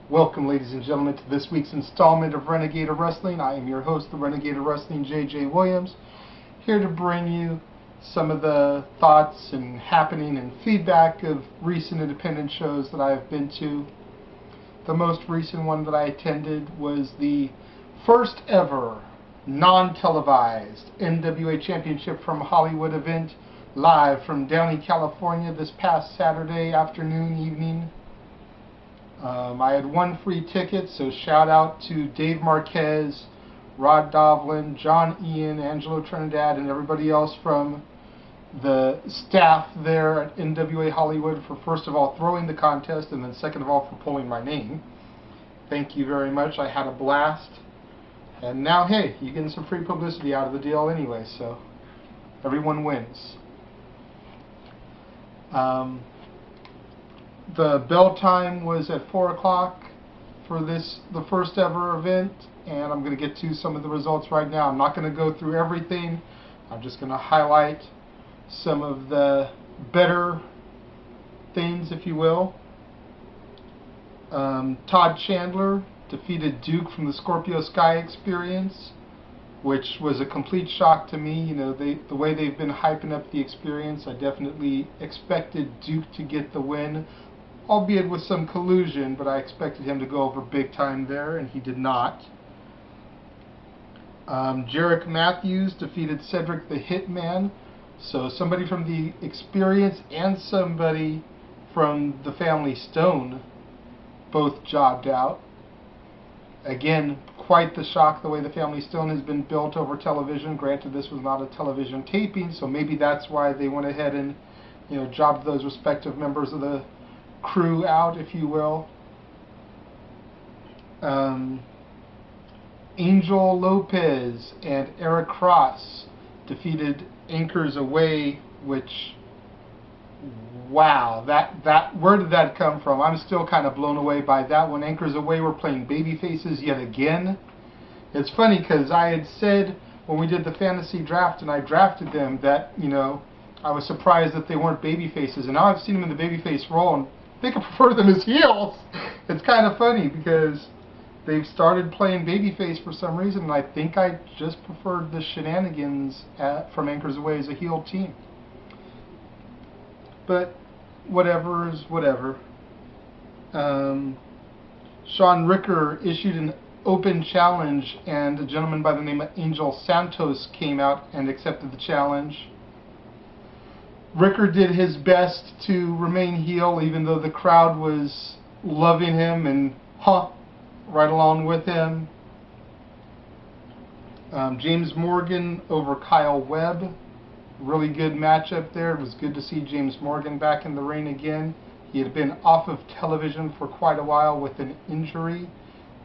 Welcome, ladies and gentlemen, to this week's installment of Renegade of Wrestling. I am your host, the Renegade of Wrestling, J.J. Williams, here to bring you some of the thoughts and happening and feedback of recent independent shows that I have been to. The most recent one that I attended was the first ever non-televised NWA Championship from Hollywood event, live from Downey, California, this past Saturday afternoon, evening. I had one free ticket, so shout out to Dave Marquez, Rod Dovlin, John Ian, Angelo Trinidad, and everybody else from the staff there at NWA Hollywood for, first of all, throwing the contest, and then second of all, for pulling my name. Thank you very much. I had a blast. And now, hey, you're getting some free publicity out of the deal anyway, so everyone wins. The bell time was at 4 o'clock for the first ever event, and I'm going to get to some of the results right now. I'm not going to go through everything. I'm just going to highlight some of the better things, if you will. Todd Chandler defeated Duke from the Scorpio Sky Experience, which was a complete shock to me. You know, the way they've been hyping up the experience, I definitely expected Duke to get the win, albeit with some collusion, but I expected him to go over big time there, and he did not. Jarek Matthews defeated Cedric the Hitman, so somebody from the experience and somebody from the Family Stone both jobbed out. Again, quite the shock the way the Family Stone has been built over television. Granted, this was not a television taping, so maybe that's why they went ahead and, you know, jobbed those respective members of the crew out, if you will. Angel Lopez and Eric Cross defeated Anchors Away, which, wow, that where did that come from? I'm still kind of blown away by that one. Anchors Away were playing baby faces yet again. It's funny because I had said when we did the fantasy draft and I drafted them that, you know, I was surprised that they weren't baby faces, and now I've seen them in the babyface role and I think I prefer them as heels. It's kind of funny because they've started playing babyface for some reason, and I think I just preferred the shenanigans from Anchors Away as a heel team. But whatever is whatever. Sean Ricker issued an open challenge, and a gentleman by the name of Angel Santos came out and accepted the challenge. Ricker did his best to remain heel, even though the crowd was loving him and right along with him. James Morgan over Kyle Webb. Really good matchup there. It was good to see James Morgan back in the ring again. He had been off of television for quite a while with an injury,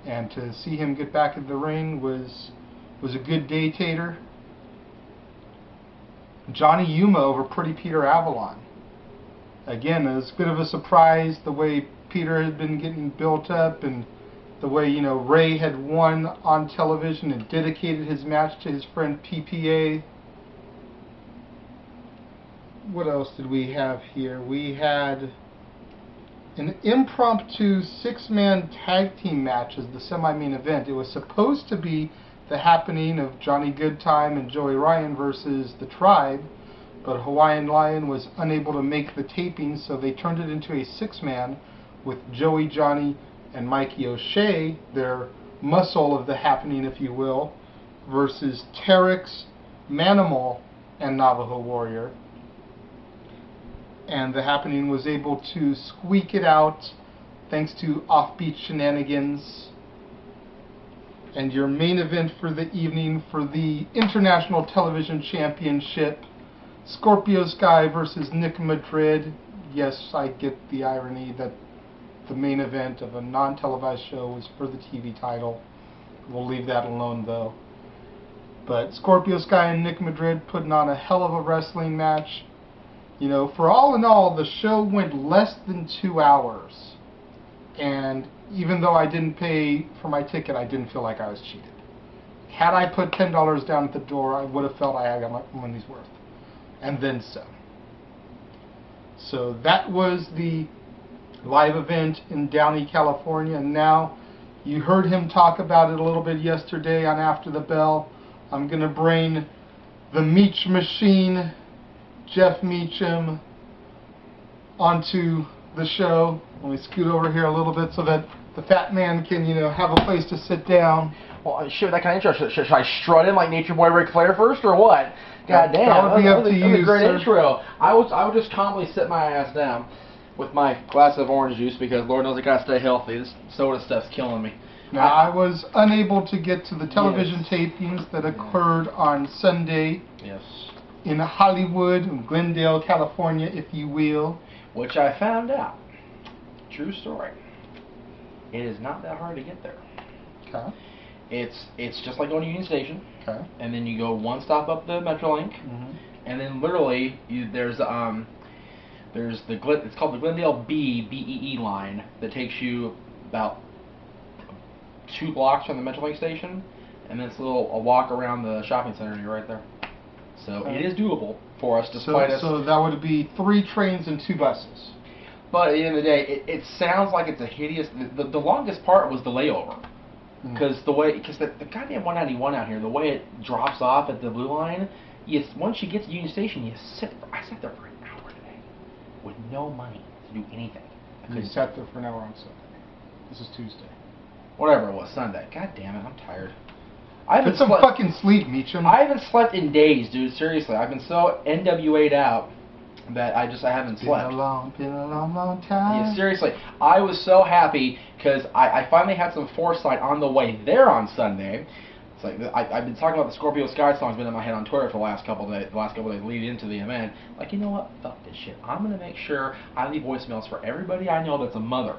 and to see him get back in the ring was a good day-tater. Johnny Yuma over Pretty Peter Avalon. Again, it was a bit of a surprise the way Peter had been getting built up, and the way, you know, Ray had won on television and dedicated his match to his friend PPA. What else did we have here? We had an impromptu six-man tag team match as the semi-main event. It was supposed to be the happening of Johnny Goodtime and Joey Ryan versus the Tribe, but Hawaiian Lion was unable to make the taping, so they turned it into a six-man with Joey, Johnny, and Mikey O'Shea, their muscle of the happening, if you will, versus Terex, Manimal, and Navajo Warrior. And the happening was able to squeak it out thanks to offbeat shenanigans. And your main event for the evening for the International Television Championship, Scorpio Sky versus Nick Madrid. Yes, I get the irony that the main event of a non-televised show was for the TV title. We'll leave that alone, though. But Scorpio Sky and Nick Madrid putting on a hell of a wrestling match. You know, for all in all, the show went less than 2 hours. And even though I didn't pay for my ticket, I didn't feel like I was cheated. Had I put $10 down at the door, I would have felt I had got my money's worth. And then some. So that was the live event in Downey, California. And now, you heard him talk about it a little bit yesterday on After the Bell. I'm going to bring the Meach Machine, Jeff Meacham, onto the show. Let me scoot over here a little bit so that the fat man can, have a place to sit down. Well, sure, that kind of intro. Should I strut in like Nature Boy Ric Flair first, or what? God damn, that would be up to you, that was a great sir. intro. I would just calmly sit my ass down with my glass of orange juice because Lord knows I gotta stay healthy. This soda stuff's killing me. Now, I was unable to get to the television tapings that occurred on Sunday. Yes. In Hollywood, in Glendale, California, if you will. Which I found out. True story. It is not that hard to get there. Okay. It's just like going to Union Station. Okay. And then you go one stop up the Metrolink, and then literally there's it's called the Glendale BEE line that takes you about 2 blocks from the Metrolink station, and then it's a walk around the shopping center and you're right there. So it is doable for us despite us. So that would be 3 trains and 2 buses. But at the end of the day, it sounds like it's a hideous. The longest part was the layover. Because the goddamn 191 out here, the way it drops off at the blue line, once you get to Union Station, I sat there for an hour today with no money to do anything. You sat there for an hour on Sunday. This is Tuesday. Whatever it was, Sunday. God damn it, I'm tired. Get some fucking sleep, Meacham. I haven't slept in days, dude. Seriously, I've been so NWA'd out that I haven't slept. Been a long time. Yeah, seriously, I was so happy because I finally had some foresight on the way there on Sunday. It's like I've been talking about the Scorpio Sky song's been in my head on Twitter for the last couple of days leading into the event. Like, you know what? Fuck this shit. I'm gonna make sure I leave voicemails for everybody I know that's a mother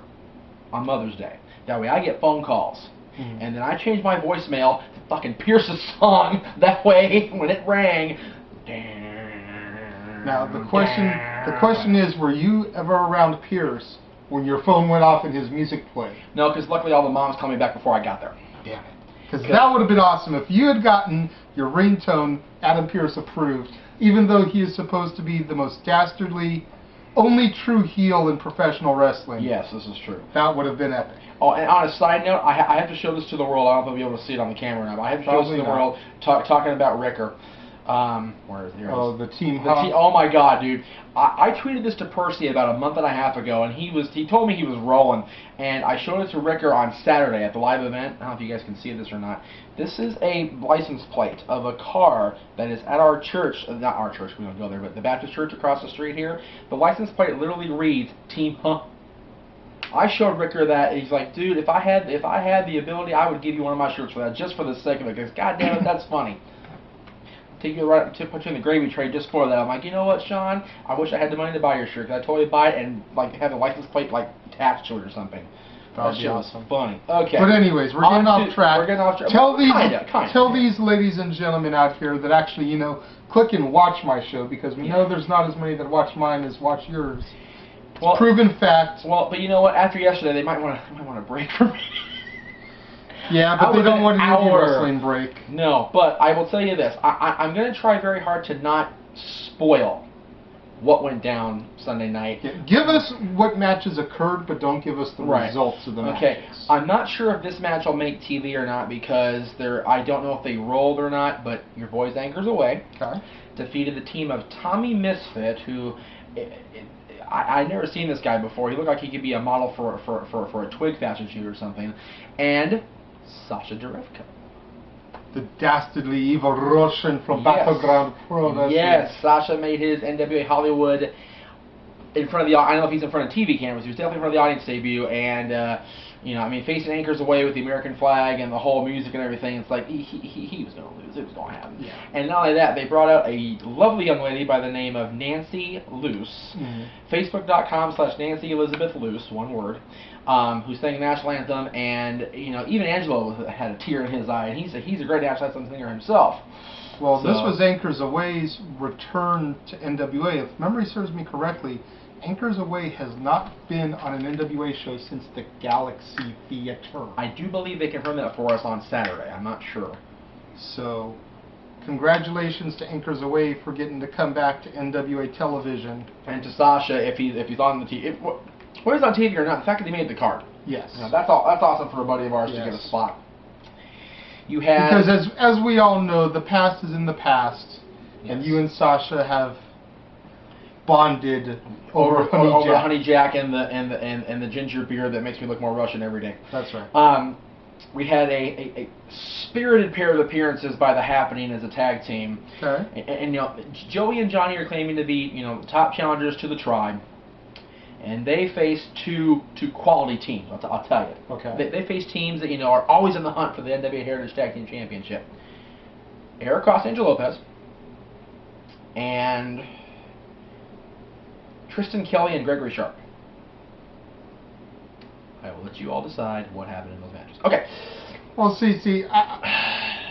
on Mother's Day. That way I get phone calls. And then I changed my voicemail to fucking Pierce's song. That way, when it rang, now the question is, were you ever around Pierce when your phone went off and his music played? No, because luckily all the moms called me back before I got there. Damn it. Because that would have been awesome if you had gotten your ringtone Adam Pierce approved, even though he is supposed to be the most dastardly, only true heel in professional wrestling. Yes, this is true. That would have been epic. Oh, and on a side note, I have to show this to the world. I don't know if I'll be able to see it on the camera now, but I have to show this to the world talking about Ricker. Where is it? Oh, the team. Oh my God, dude! I tweeted this to Percy about a month and a half ago, and he told me he was rolling, and I showed it to Ricker on Saturday at the live event. I don't know if you guys can see this or not. This is a license plate of a car that is at our church. Not our church, we don't go there, but the Baptist church across the street here. The license plate literally reads Team Huh. I showed Ricker that, and he's like, dude, if I had the ability, I would give you one of my shirts for that, just for the sake of it, because God damn it, that's funny. Take you right to put you in the gravy tray just for that. I'm like, you know what, Sean? I wish I had the money to buy your shirt. Cause I totally buy it and like have a license plate like attached to it or something. That shit was funny. Okay. But anyways, we're getting off track. We're getting off track. Tell these ladies and gentlemen out here that actually, click and watch my show, because we know there's not as many that watch mine as watch yours. Well, proven fact. Well, but you know what? After yesterday, they might want a break from me. Yeah, but they don't want to give you a wrestling break. No, but I will tell you this. I'm going to try very hard to not spoil what went down Sunday night. Yeah, give us what matches occurred, but don't give us the results of the matches. Okay, I'm not sure if this match will make TV or not, because I don't know if they rolled or not, but your boys Anchors Away defeated the team of Tommy Misfit, who... I'd never seen this guy before. He looked like he could be a model for a twig fashion shoot or something. And Sasha Derevko. The dastardly evil Russian from Battleground Pro Wrestling. Yes, Sasha made his NWA Hollywood in front of the... I don't know if he's in front of TV cameras. He was definitely in front of the audience debut. And, facing Anchors Away with the American flag and the whole music and everything, it's like he was going to lose. It was going to happen. Yeah. And not only that, they brought out a lovely young lady by the name of Nancy Luce. Facebook.com/Nancy Elizabeth Luce, one word, who sang the national anthem. And, even Angelo had a tear in his eye. And he's a great national anthem singer himself. Well, this was Anchors Away's return to NWA. If memory serves me correctly, Anchors Away has not been on an NWA show since the Galaxy Theater. I do believe they confirmed that for us on Saturday. I'm not sure. So, congratulations to Anchors Away for getting to come back to NWA television. And to Sasha, if he's on the TV. whether it's on TV or not, the fact that they made the card. Yes. You know, that's awesome for a buddy of ours to get a spot. You had because as we all know, the past is in the past, and you and Sasha have bonded over Honey Jack and the ginger beer that makes me look more Russian every day. That's right. We had a spirited pair of appearances by The Happening as a tag team. Okay. And you know, Joey and Johnny are claiming to be, you know, top challengers to the Tribe. And they face two quality teams, I'll tell you. Okay. They face teams that, you know, are always in the hunt for the NWA Heritage Tag Team Championship. Eric Cross, Angel Lopez, and Tristan Kelly and Gregory Sharp. I will let you all decide what happened in those matches. Okay. Well, see, I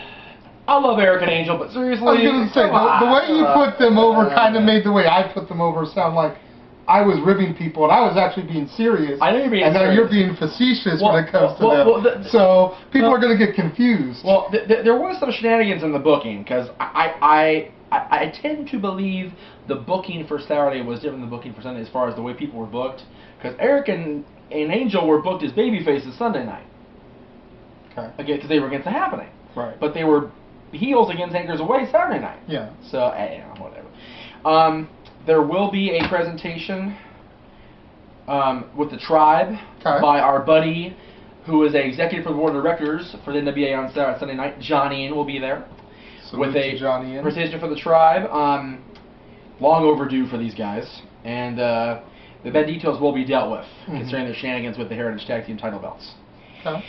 love Eric and Angel, but seriously, I was going to say, the way you put them over kind of made the way I put them over sound like I was ribbing people, and I was actually being serious. I know you're being serious. And now you're being facetious when it comes to them. So people are going to get confused. Well, there was some shenanigans in the booking, because I tend to believe the booking for Saturday was different than the booking for Sunday as far as the way people were booked. Because Eric and Angel were booked as babyfaces Sunday night. Okay. Again, because they were against The Happening. Right. But they were heels against Anchors Away Saturday night. Yeah. So, whatever. There will be a presentation with the Tribe by our buddy, who is an executive for the board of directors for the NWA on Sunday night. Johnny Ian will be there with a presentation for the Tribe. Long overdue for these guys, and the bad details will be dealt with concerning their shenanigans with the Heritage Tag Team title belts. Okay.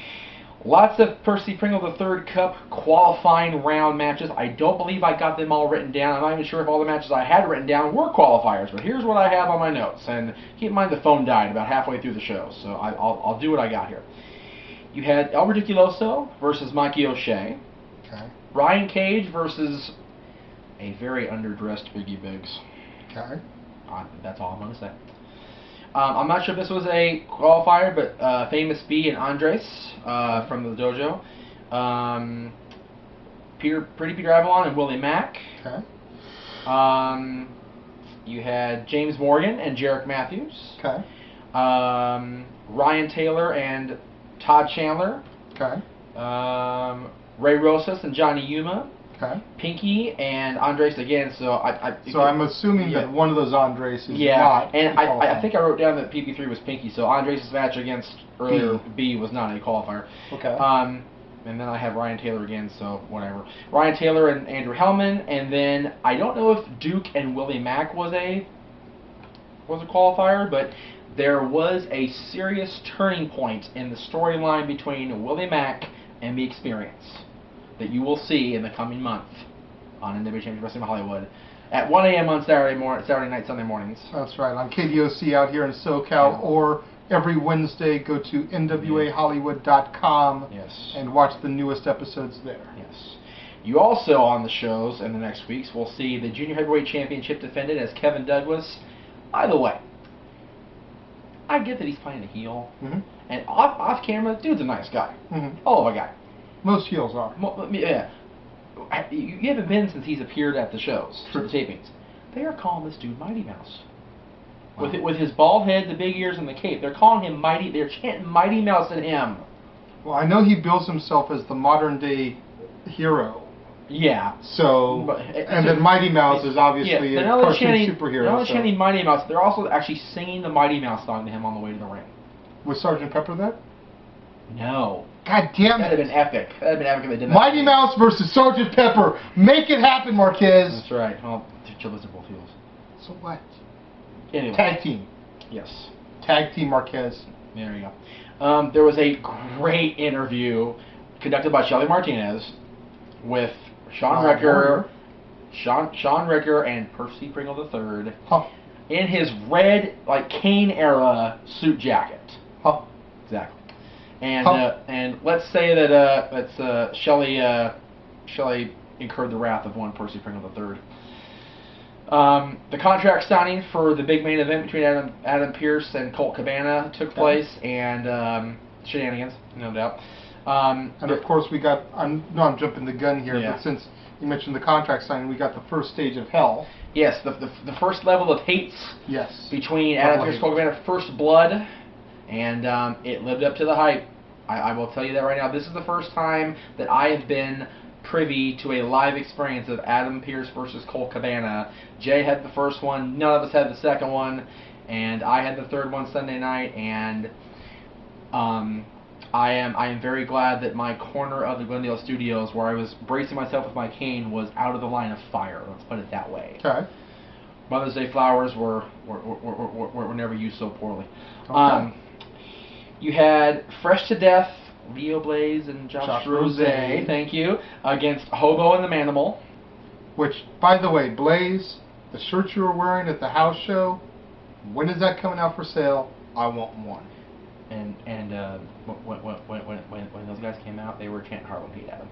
Lots of Percy Pringle III Cup qualifying round matches. I don't believe I got them all written down. I'm not even sure if all the matches I had written down were qualifiers, but here's what I have on my notes. And keep in mind the phone died about halfway through the show, so I'll do what I got here. You had El Ridiculoso versus Mikey O'Shea. Okay. Ryan Cage versus a very underdressed Biggie Biggs. Okay. That's all I'm going to say. I'm not sure if this was a qualifier, but Famous B and Andres from the dojo. Pretty Peter Avalon and Willie Mack. Okay. You had James Morgan and Jarek Matthews. Okay. Ryan Taylor and Todd Chandler. Okay. Ray Rosas and Johnny Yuma. Okay. Pinky and Andres again. So I'm assuming that one of those Andres is not. Yeah, and I think I wrote down that PP3 was Pinky. So Andres' match against earlier B was not a qualifier. Okay. And then I have Ryan Taylor again. So whatever. Ryan Taylor and Andrew Hellman, and then I don't know if Duke and Willie Mack was a qualifier, but there was a serious turning point in the storyline between Willie Mack and The Experience that you will see in the coming month on NWA Championship Wrestling Hollywood at 1 a.m. on Saturday night, Sunday mornings. That's right, on KDOC out here in SoCal, or every Wednesday go to NWAHollywood.com and watch the newest episodes there. Yes. You also, on the shows in the next weeks, will see the Junior Heavyweight Championship defended as Kevin Douglas. By the way, I get that he's playing a heel, and off camera, dude's a nice guy. Hell of a guy. Most heels are. Yeah. You haven't been since he's appeared at the shows, the tapings. They are calling this dude Mighty Mouse. Wow. With his bald head, the big ears, and the cape. They're calling him Mighty. They're chanting Mighty Mouse at him. Well, I know he bills himself as the modern day hero. Yeah. So, and then Mighty Mouse is obviously a cartoon superhero. They're not chanting Mighty Mouse. They're also actually singing the Mighty Mouse song to him on the way to the ring. Was Sergeant Pepper that? No. God damn it. That'd have been epic. That'd have been epic if they did that. Mighty Mouse versus Sergeant Pepper. Make it happen, Marquez. That's right. Well, those are both heels. So what? Anyway. Tag team. Yes. Tag team Marquez. There you go. There was a great interview conducted by Shelly Martinez with Sean Ricker, Sean Ricker and Percy Pringle III in his red, like, Kane era suit jacket. Exactly. And let's say that Shelly incurred the wrath of one Percy Pringle III. The contract signing for the big main event between Adam Pearce and Colt Cabana took place, and shenanigans, no doubt. And of course we got, I'm jumping the gun here, but since you mentioned the contract signing. We got the first stage of hell. Yes, the first level of hates. Yes. Between Adam Pearce, Colt Cabana, First Blood, and it lived up to the hype. I will tell you that right now. This is the first time that I have been privy to a live experience of Adam Pearce versus Colt Cabana. Jay had the first one. None of us had the second one, and I had the third one Sunday night. And I am very glad that my corner of the Glendale Studios, where I was bracing myself with my cane, was out of the line of fire. Let's put it that way. Okay. Mother's Day flowers were never used so poorly. Okay. You had Fresh to Death, Leo Blaze and Josh Rose, thank you, against Hobo and the Manimal. Which, by the way, Blaze, the shirt you were wearing at the house show, when is that coming out for sale? I want one. And when those guys came out, they were chanting Harlem Heat at them.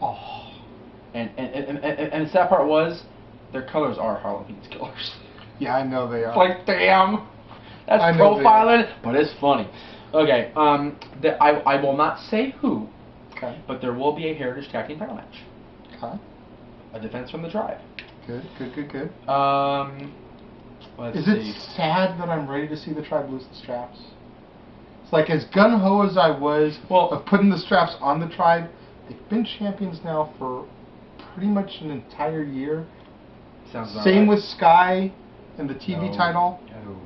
Oh. And the sad part was, their colors are Harlem Heat's colors. Yeah, I know they are. It's like, damn, that's profiling, but it's funny. Okay, I will not say who, okay, but there will be a Heritage Tag Team title match. Okay. A defense from the Tribe. Good. Let's see. It sad that I'm ready to see the Tribe lose the straps? It's like, as gung-ho as I was of putting the straps on the Tribe, they've been champions now for pretty much an entire year. Sounds about Same right. with Sky and the TV title.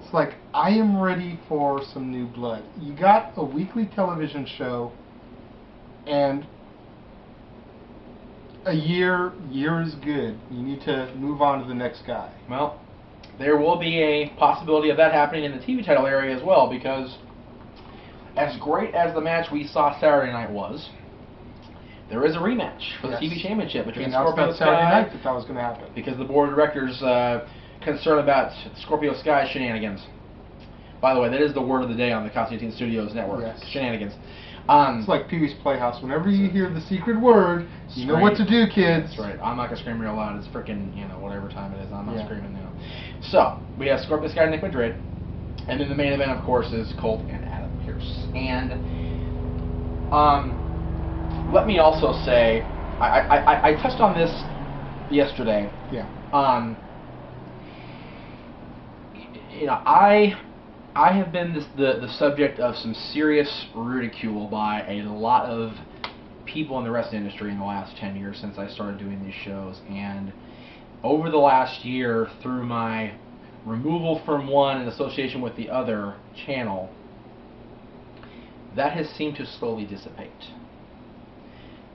It's like, I am ready for some new blood. You got a weekly television show, and a year is good. You need to move on to the next guy. Well, there will be a possibility of that happening in the TV title area as well, because as great as the match we saw Saturday night was, there is a rematch for the TV Championship between Scorpio Sky. Saturday night that was going to happen. Because the board of directors concerned about Scorpio Sky shenanigans. By the way, that is the word of the day on the Constantine Studios network. Yes. Shenanigans. It's like Pee-wee's Playhouse. Whenever you hear the secret word, you know what to do, kids. That's right. I'm not going to scream real loud. It's freaking, whatever time it is. I'm not screaming now. So, we have Scorpio Sky and Nick Madrid. And then the main event, of course, is Colt and Adam Pearce. And let me also say, I touched on this yesterday. Yeah. I have been the subject of some serious ridicule by a lot of people in the wrestling industry in the last 10 years since I started doing these shows. And over the last year, through my removal from one and association with the other channel, that has seemed to slowly dissipate.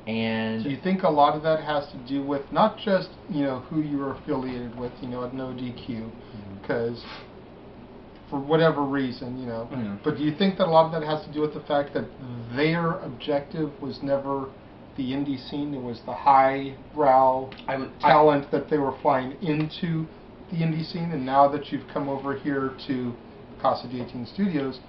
And do you think a lot of that has to do with not just who you were affiliated with, at No DQ, because for whatever reason, but do you think that a lot of that has to do with the fact that their objective was never the indie scene? It was the highbrow talent that they were flying into the indie scene, and now that you've come over here to Casa de 18 Studios,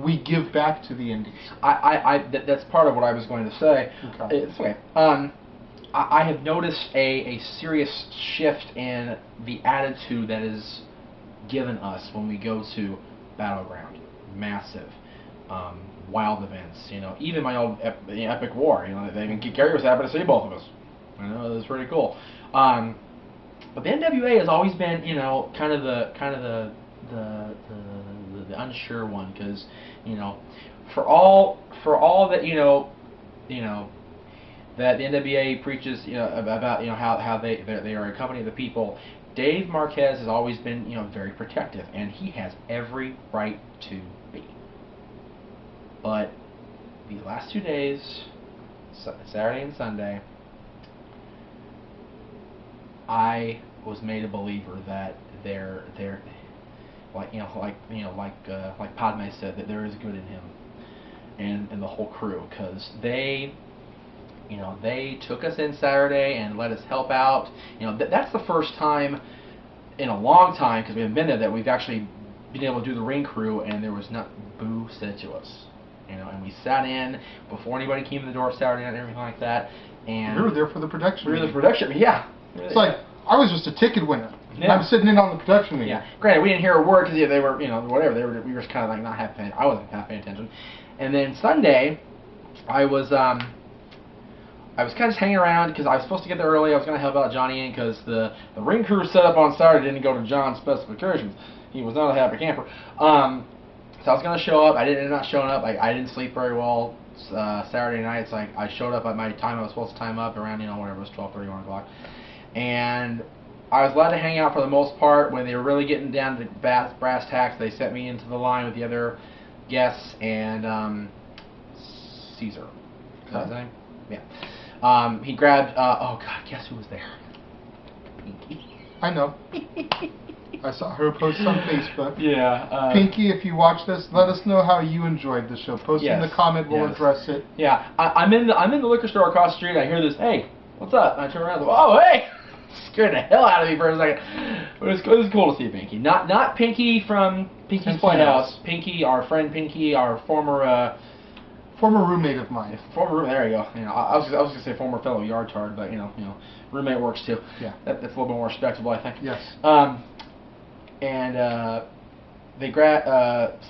we give back to the indies. That's part of what I was going to say. Okay. It's okay. I have noticed a serious shift in the attitude that is given us when we go to Battleground, Massive, Wild events. Even my old Epic War. Gary was happy to see both of us. It was pretty cool. But the NWA has always been, kind of the unsure one, because for all that that the NWA preaches about how they are a company of the people, Dave Marquez has always been very protective, and he has every right to be. But these last 2 days, Saturday and Sunday, I was made a believer that they're like Padme said, that there is good in him and the whole crew, because they took us in Saturday and let us help out. That's the first time in a long time, because we haven't been there, that we've actually been able to do the ring crew and there was not boo said to us. And we sat in before anybody came in the door Saturday night and everything like that. And we were there for the production. We were the production, yeah. It's like, I was just a ticket winner. Yeah. I'm sitting in on the production meeting. Yeah. Granted, we didn't hear a word because they were, whatever. We were just kind of like not half paying. I wasn't half paying attention. And then Sunday, I was I was kind of just hanging around because I was supposed to get there early. I was going to help out Johnny in because the ring crew set up on Saturday didn't go to John's specifications. He was not a happy camper. So I was going to show up. I ended up not showing up. I didn't sleep very well Saturday night, so I showed up at my time I was supposed to time up around, whatever, it was 12:30, 1 o'clock. And I was allowed to hang out for the most part. When they were really getting down to brass tacks, they sent me into the line with the other guests and Caesar. Is that his name? Yeah. He grabbed, oh God, guess who was there? Pinky. I know. I saw her post on Facebook. Yeah. Pinky, if you watch this, let us know how you enjoyed the show. Post in the comment, we'll address it. Yeah. I'm in the liquor store across the street. I hear this, hey, what's up? And I turn around and go, oh, hey! Scared the hell out of me for a second. But it was cool to see Pinky. Not Pinky from Pinky's Playhouse. Pinky, our friend Pinky, our former roommate of mine. There you go. I was gonna say former fellow yard tard, but roommate works too. Yeah. That's a little bit more respectable, I think. Yes. They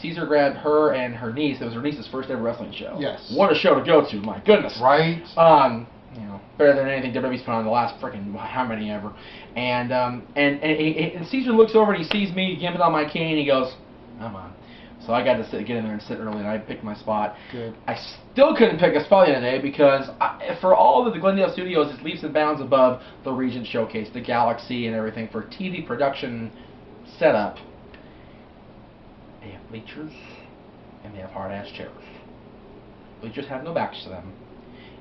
Caesar grabbed her and her niece. It was her niece's first ever wrestling show. Yes. What a show to go to! My goodness. Right. Better than anything WWE's put on the last freaking how many ever. And Caesar looks over and he sees me gimping on my cane and he goes, "Come on." So I got to get in there and sit early, and I picked my spot. Good. I still couldn't pick a spot the other day because for all of the Glendale studios, it's leaps and bounds above the Regent Showcase, the Galaxy, and everything for TV production setup. They have bleachers, and they have hard-ass chairs. Bleachers have no backs to them,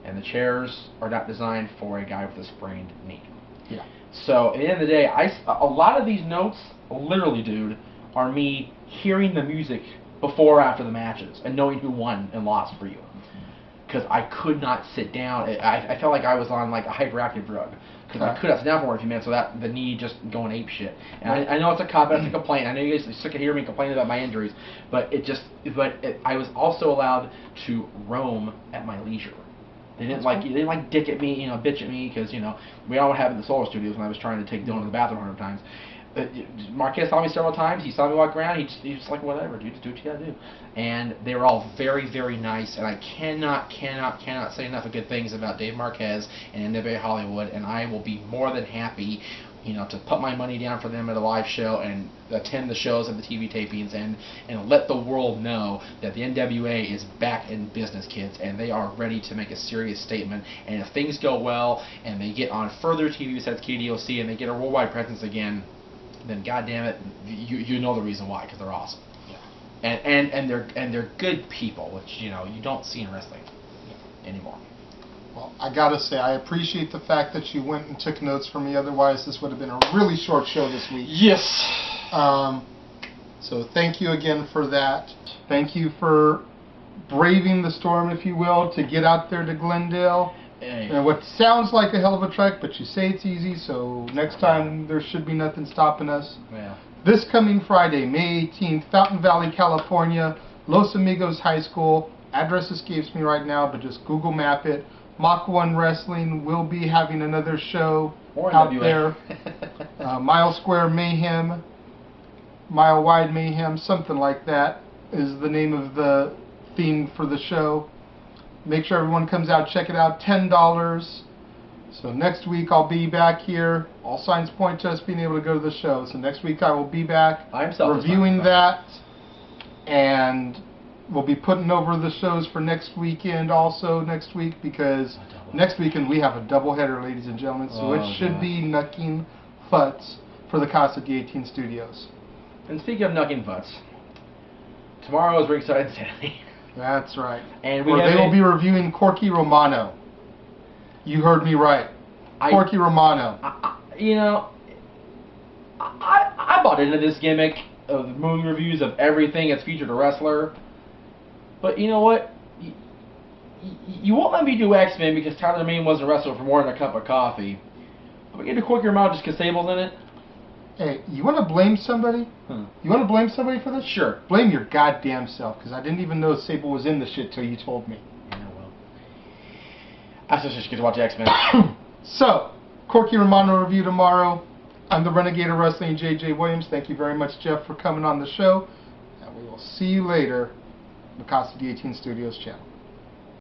and the chairs are not designed for a guy with a sprained knee. Yeah. So at the end of the day, a lot of these notes, literally, dude, are me hearing the music before or after the matches and knowing who won and lost for you. Because I could not sit down. I felt like I was on like a hyperactive drug. Because I could not sit down for a few minutes without the knee just going ape shit. And I know it's a cop, it's a complaint. I know you guys are sick of hearing me complain about my injuries. But I was also allowed to roam at my leisure. They didn't dick at me, bitch at me, because we all have in the Solar Studios when I was trying to take Dylan to the bathroom 100 times. Marquez saw me several times. He saw me walk around. He was like, whatever, dude, just do what you gotta do. And they were all very, very nice. And I cannot say enough of good things about Dave Marquez and NWA Hollywood. And I will be more than happy, to put my money down for them at a live show and attend the shows at the TV tapings and let the world know that the NWA is back in business, kids, and they are ready to make a serious statement. And if things go well and they get on further TV besides KDOC and they get a worldwide presence again, then goddamn it, you know the reason why, because they're awesome. Yeah. And they're good people, which you don't see in wrestling anymore. Well, I gotta say, I appreciate the fact that you went and took notes for me. Otherwise, this would have been a really short show this week. Yes. So thank you again for that. Thank you for braving the storm, if you will, to get out there to Glendale. Hey. And what sounds like a hell of a trek, but you say it's easy, so next time there should be nothing stopping us. Yeah. This coming Friday, May 18th, Fountain Valley, California, Los Amigos High School. Address escapes me right now, but just Google map it. Mach 1 Wrestling will be having another show out there. Mile Square Mayhem, Mile Wide Mayhem, something like that is the name of the theme for the show. Make sure everyone comes out, check it out, $10. So next week I'll be back here. All signs point to us being able to go to the show. So next week I will be back reviewing that. And we'll be putting over the shows for next weekend also next week, because next weekend we have a doubleheader, ladies and gentlemen. So it should be knucking futz for the Casa de 18 Studios. And speaking of knucking futz, tomorrow is Ringside Insanity. That's right. And they will be reviewing Corky Romano. You heard me right. Corky Romano. I bought into this gimmick of movie reviews of everything that's featured a wrestler. But you know what? You won't let me do X-Men because Tyler Mane wasn't a wrestler for more than a cup of coffee. But we get to Corky Romano just because Sable's in it. Hey, you want to blame somebody? You want to blame somebody for this? Sure. Blame your goddamn self, because I didn't even know Sable was in the shit till you told me. Yeah, well. I still should get to watch X-Men. So, Corky Romano review tomorrow. I'm the Renegade of Wrestling, JJ Williams. Thank you very much, Jeff, for coming on the show. And we will see you later on the Casa de 18 Studios channel.